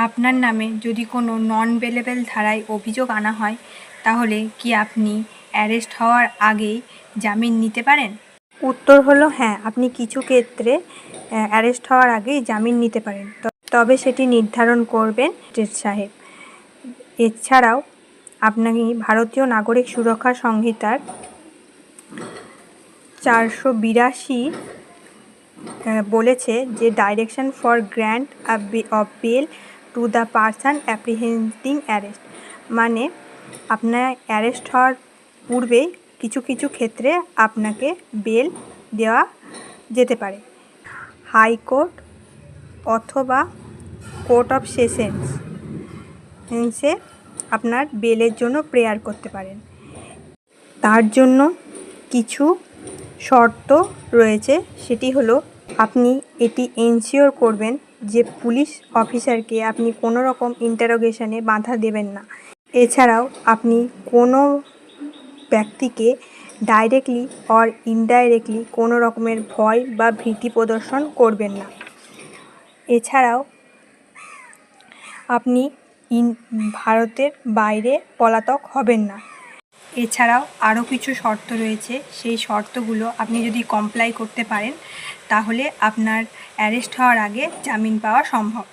আপনার নামে যদি কোনো নন বেলেবল ধারায় অভিযোগ আনা হয় তাহলে কি আপনি অ্যারেস্ট হওয়ার আগেই জামিন নিতে পারেন? উত্তর হলো হ্যাঁ, আপনি কিছু ক্ষেত্রে অ্যারেস্ট হওয়ার আগেই জামিন নিতে পারেন, তবে সেটি নির্ধারণ করবেন ম্যাজিস্ট্রেট সাহেব। এছাড়াও আপনাকে ভারতীয় নাগরিক সুরক্ষা সংহিতার 482 বলেছে যে direction for grant of bail to the person apprehending arrest, মানে আপনার অ্যারেস্ট হওয়ার পূর্বেই কিছু কিছু ক্ষেত্রে আপনাকে বেল দেওয়া যেতে পারে। হাইকোর্ট অথবা কোর্ট অফ সেশনসে আপনার বেলের জন্য প্রেয়ার করতে পারেন। তার জন্য কিছু শর্ত রয়েছে, সেটি হলো আপনি এটি এনশিওর করবেন যে পুলিশ অফিসারকে আপনি কোনো রকম ইন্টারোগেশনে বাধা দেবেন না। এছাড়াও আপনি কোনো ব্যক্তিকে ডাইরেক্টলি অর ইনডাইরেক্টলি কোনো রকমের ভয় বা ভীতি প্রদর্শন করবেন না। এছাড়াও আপনি ভারতের বাইরে পলাতক হবেন না। এছাড়াও আরও কিছু শর্ত রয়েছে, সেই শর্তগুলো আপনি যদি কমপ্লাই করতে পারেন তাহলে আপনার অ্যারেস্ট হওয়ার আগে জামিন পাওয়া সম্ভব।